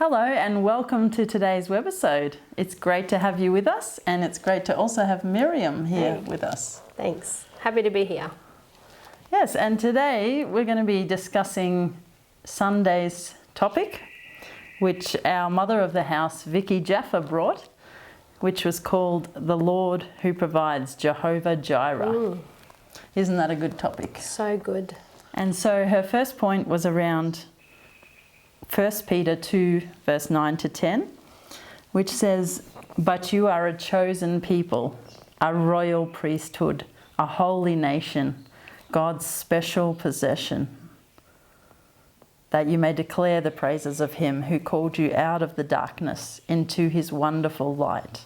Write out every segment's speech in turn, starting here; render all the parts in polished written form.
Hello and welcome to today's Webisode. It's great to have you with us, and it's great to also have Miriam here with us. Thanks. Happy to be here. Yes, and today we're going to be discussing Sunday's topic, which our mother of the house, Xhafer, brought, which was called The Lord Who Provides, Jehovah Jireh. Isn't that a good topic? So good. And so her first point was around 1 Peter 2, verse 9 to 10, which says, "But you are a chosen people, a royal priesthood, a holy nation, God's special possession, that you may declare the praises of him who called you out of the darkness into his wonderful light."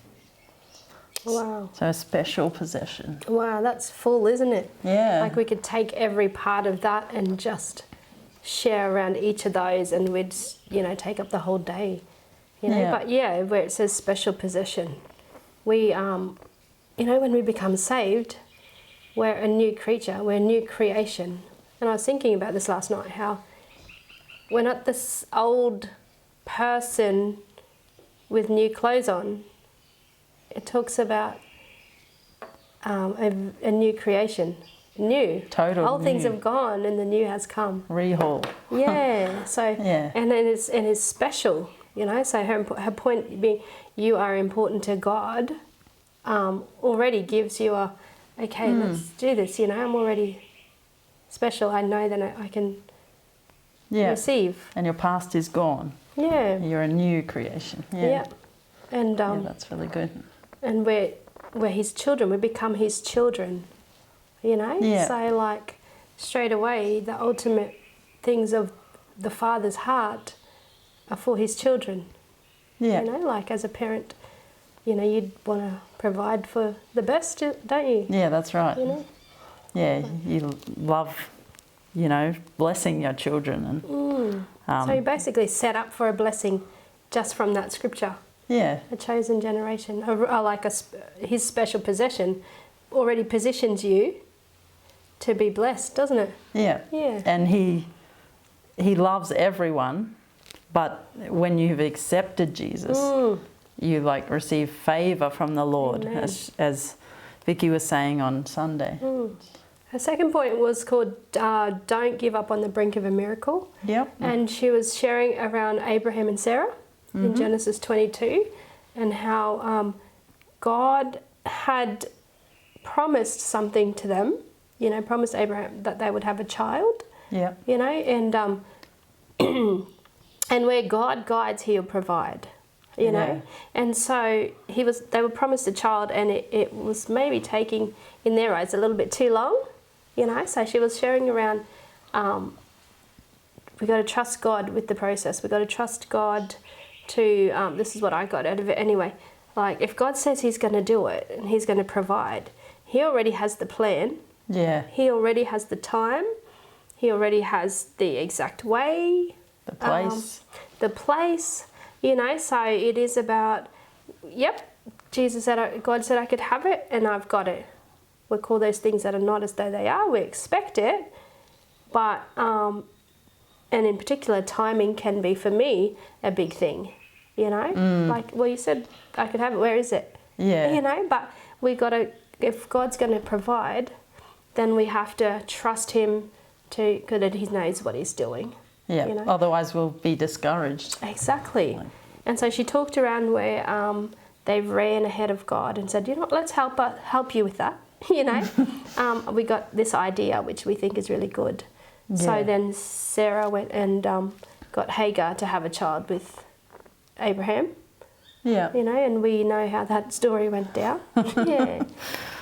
Wow. So a special possession. Wow, that's full, isn't it? Yeah. Like we could take every part of that and just share around each of those, and we'd, take up the whole day. Yeah. But where it says special possession, we, when we become saved, we're a new creature, we're a new creation. And I was thinking about this last night, how we're not this old person with new clothes on. It talks about a new creation. New. Total Old things new. have gone and the new has come. Rehaul. Yeah. So Yeah. and it's special, So her point being, you are important to God, already gives you let's do this. I'm already special. I know that I can receive. And your past is gone. Yeah. You're a new creation. Yeah. And that's really good. and we're his children. We become his children. Yeah. So straight away, the ultimate things of the Father's heart are for his children. Yeah. As a parent, you'd want to provide for the best, don't you? Yeah, that's right. Yeah, you love, blessing your children. And So you're basically set up for a blessing just from that scripture. yeah, A chosen generation, his special possession already positions you to be blessed, doesn't it? yeah. Yeah. And he loves everyone, but when you've accepted Jesus, you receive favor from the Lord, Amen. as Vicky was saying on Sunday. Her second point was called "Don't Give Up on the Brink of a Miracle." Yep. And she was sharing around Abraham and Sarah in Genesis 22, and how God had promised something to them, promised Abraham that they would have a child, Yeah. and and where God guides, he'll provide, Yeah. And so they were promised a child, and it was maybe taking, in their eyes, a little bit too long, So she was sharing around, we got to trust God with the process. We got to trust God to, this is what I got out of it anyway. If God says he's going to do it and he's going to provide, he already has the plan. Yeah. He already has the time. He already has the exact way. The place. So it is about, God said I could have it, and I've got it. We call those things that are not as though they are. We expect it, but, and in particular, timing can be, for me, a big thing, you said I could have it, where is it? Yeah. But we got to, if God's going to provide, then we have to trust him that he knows what he's doing. Yeah. Otherwise we'll be discouraged. Exactly. And so she talked around where they ran ahead of God and said, let's help you with that. We got this idea, which we think is really good. Yeah. So then Sarah went and got Hagar to have a child with Abraham. Yeah. And we know how that story went down. Yeah.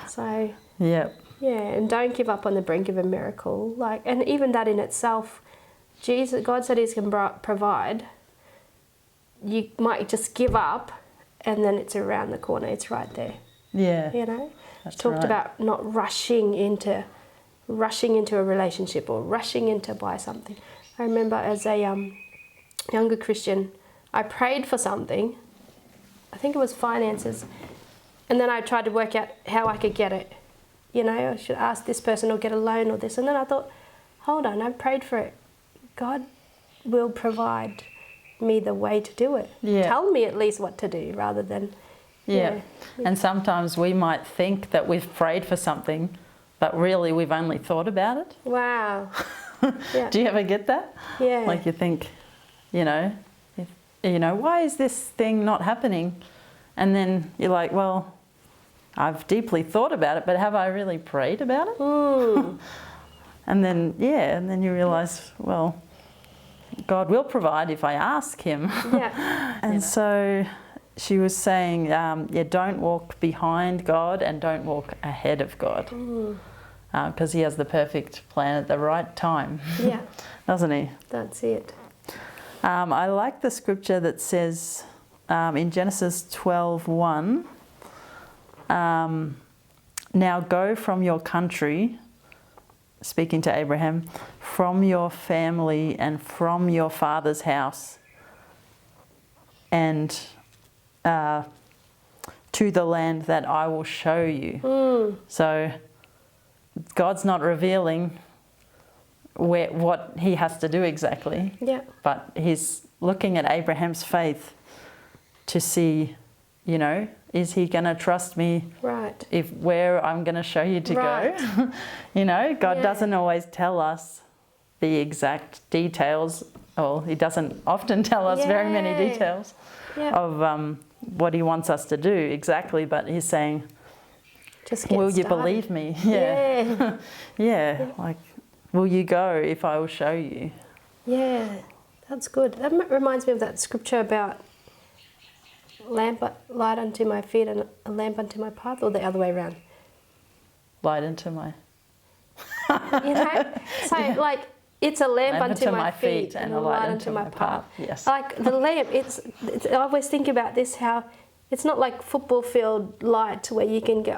So. Yeah. Yeah, and don't give up on the brink of a miracle. And even that in itself, God said he's going to provide. You might just give up, and then it's around the corner. It's right there. Yeah. She talked about not rushing into a relationship or rushing in to buy something. I remember as a younger Christian, I prayed for something. I think it was finances, and then I tried to work out how I could get it. I should ask this person or get a loan or this. And then I thought, hold on, I prayed for it. God will provide me the way to do it. Yeah. Tell me at least what to do rather than... Yeah. And sometimes we might think that we've prayed for something, but really we've only thought about it. Wow. Yeah. Do you ever get that? Yeah. Like you think, why is this thing not happening? And then you're like, well, I've deeply thought about it, but have I really prayed about it? And then you realise, well, God will provide if I ask Him. Yeah. And so she was saying, don't walk behind God and don't walk ahead of God. Because He has the perfect plan at the right time. Yeah. Doesn't He? That's it. I like the scripture that says in Genesis 12:1, now go from your country, speaking to Abraham, from your family and from your father's house, and to the land that I will show you. So God's not revealing what he has to do exactly. Yeah. But He's looking at Abraham's faith to see, is he going to trust me? Right. If where I'm going to show you to go. God doesn't always tell us the exact details, or He doesn't often tell us very many details of what He wants us to do exactly, but He's saying, just get will you started. believe me? Yeah. Like, will you go if I will show you? Yeah, that's good. That reminds me of that scripture about light unto my feet and a lamp unto my path, or the other way around. Light into my... So like it's a lamp unto my feet and a light unto my path. Yes. Like the lamp, it's I always think about this, how it's not like football field light where you can go,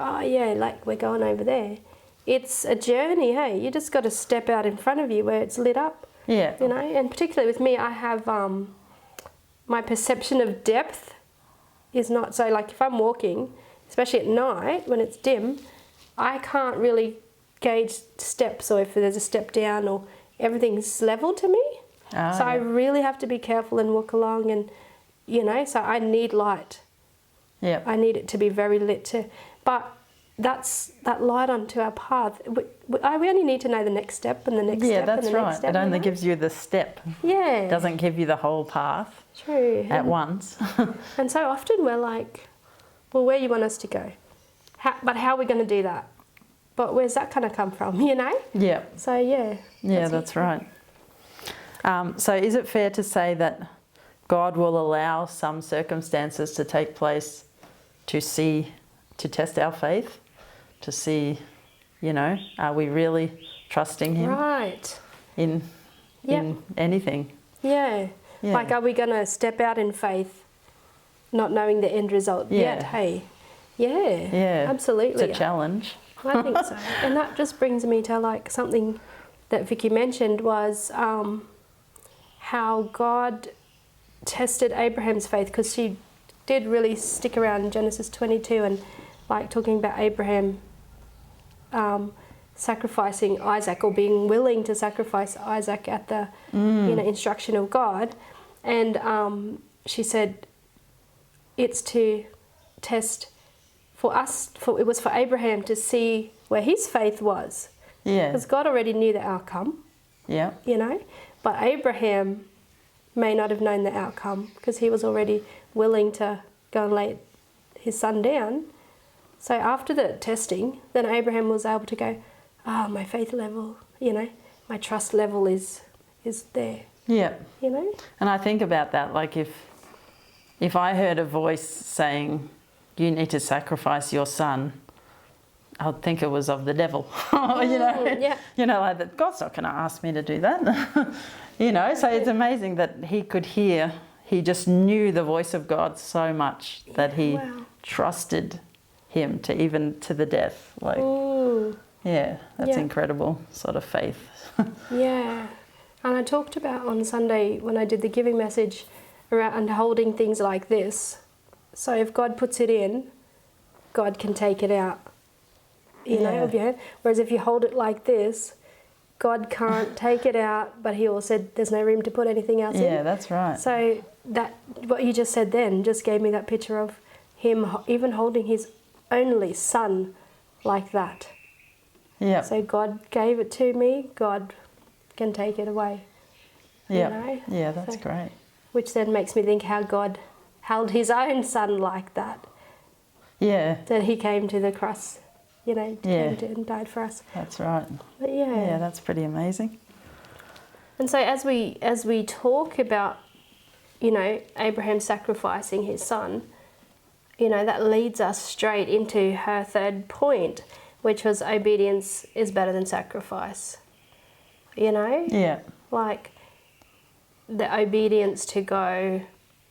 like we're going over there. It's a journey, hey. You just got to step out in front of you where it's lit up. Yeah. And particularly with me, I have my perception of depth is not so, like if I'm walking, especially at night when it's dim, I can't really gauge steps, or if there's a step down, or everything's level to me. I really have to be careful and walk along, and so I need light. Yeah. I need it to be very lit but that's that light onto our path. We only need to know the next step and the next step. Yeah, that's and the right. next step, It only gives you the step. Yeah. It doesn't give you the whole path. True. At once. And so often we're like, well, where you want us to go? But how are we going to do that? But where's that going to come from, Yeah. So, yeah. That's right. So is it fair to say that God will allow some circumstances to take place to test our faith? To see, are we really trusting Him? Right. In anything? Yeah. Like, are we going to step out in faith not knowing the end result yet? Hey. Yeah. Absolutely. It's a challenge. I think so. And that just brings me to like something that Vicky mentioned was how God tested Abraham's faith, because she did really stick around in Genesis 22 and like talking about Abraham sacrificing Isaac, or being willing to sacrifice Isaac at the instruction of God. And she said it's to test for us, it was for Abraham to see where his faith was. Yeah. Because God already knew the outcome. Yeah. But Abraham may not have known the outcome because he was already willing to go and lay his son down. So after the testing, then Abraham was able to go, my faith level, my trust level is there. Yeah. And I think about that, like if I heard a voice saying, you need to sacrifice your son, I would think it was of the devil. Like that God's not going to ask me to do that. So it's amazing that he could hear, he just knew the voice of God so much that he trusted Him to the death. Like, that's incredible sort of faith. Yeah. And I talked about on Sunday when I did the giving message around holding things like this. So if God puts it in, God can take it out, of your hand. Whereas if you hold it like this, God can't take it out, but he also said there's no room to put anything else in. Yeah, that's right. So that what you just said then just gave me that picture of him even holding his only son like that. Yeah. So God gave it to me, God can take it away. Yeah. You know? Yeah, that's So- great. Which then makes me think how God held his own son like that. Yeah, That he came to the cross, you know, Yeah. came to and died for us. that's right. But Yeah, that's pretty amazing. And so as we talk about, you know, Abraham sacrificing his son, you know, that leads us straight into her third point, which was obedience is better than sacrifice. You know? Yeah. Like the obedience to go,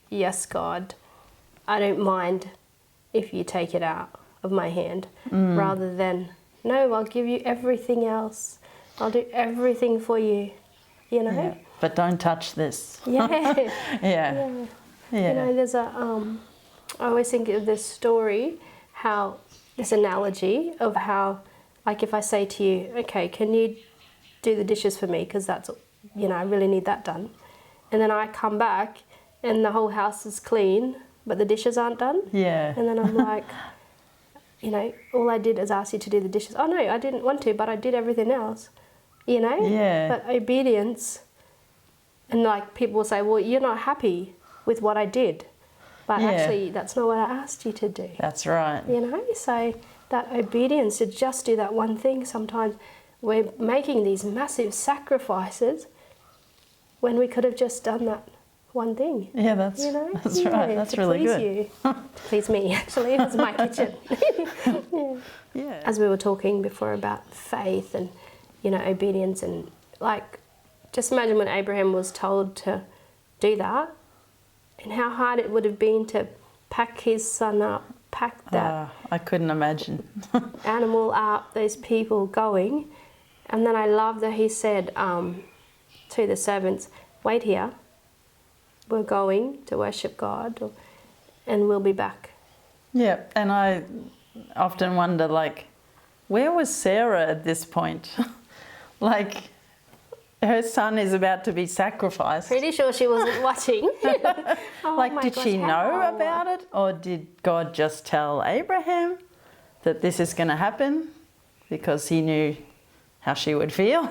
yes, God, I don't mind if you take it out of my hand, rather than, no, I'll give you everything else. I'll do everything for you, you know? Yeah. But don't touch this. Yeah. Yeah. Yeah. Yeah. You know, there's a, I always think of this story, how, this analogy of how, like if I say to you, okay, can you do the dishes for me? Because that's, you know, I really need that done. And then I come back and the whole house is clean, but the dishes aren't done. Yeah. And then I'm like, you know, all I did is ask you to do the dishes. Oh no, I didn't want to, but I did everything else. You know? Yeah. But obedience, and like people will say, well, you're not happy with what I did. But Yeah. actually, that's not what I asked you to do. That's right. You know? So that obedience to just do that one thing, sometimes we're making these massive sacrifices when we could have just done that one thing. Yeah, that's You know? that's right. That's to really please good. you. To please me, actually. It was my kitchen. Yeah. Yeah. As we were talking before about faith and, you know, obedience, and like, just imagine when Abraham was told to do that, and how hard it would have been to pack his son up, pack that I couldn't imagine. animal up, those people going. And then I love that he said to the servants, wait here, we're going to worship God, and we'll be back. Yeah, and I often wonder, like, where was Sarah at this point? Like, her son is about to be sacrificed. Pretty sure she wasn't watching. Oh Like, my did gosh, she know how? about it? Or did God just tell Abraham that this is going to happen because he knew how she would feel?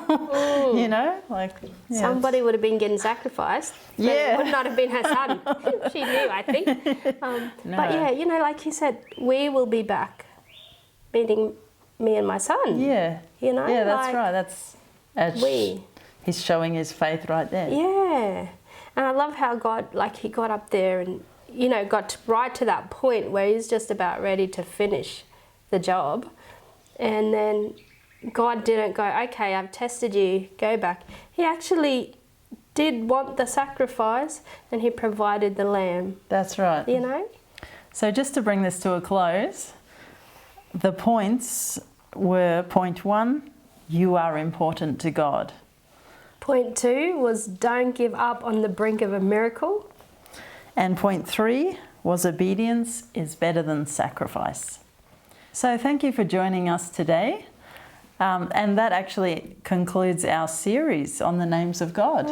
You know? Like, yeah, Somebody would have been getting sacrificed. But Yeah. It would not have been her son. She knew, I think. No. But yeah, you know, like you said, we will be back. Meaning me and my son. Yeah. You know? Yeah, that's like, right. That's We. He's showing his faith right there. Yeah. And I love how God, like, he got up there and, you know, got right to that point where he's just about ready to finish the job. And then God didn't go, okay, I've tested you, go back. He actually did want the sacrifice, and he provided the lamb, That's right. you know? So just to bring this to a close, the points were point 1, you are important to God. Point 2 was don't give up on the brink of a miracle. And point 3 was obedience is better than sacrifice. So thank you for joining us today. And that actually concludes our series on the names of God.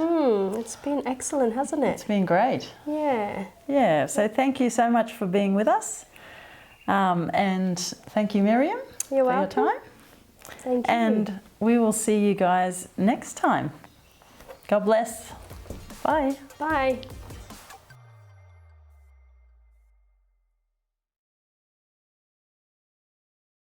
It's been excellent, hasn't It's it? been great. Yeah. Yeah, so thank you so much for being with us. And thank you, Miriam, You're for your welcome. time. Thank you. And we will see you guys next time. God bless. Bye. Bye.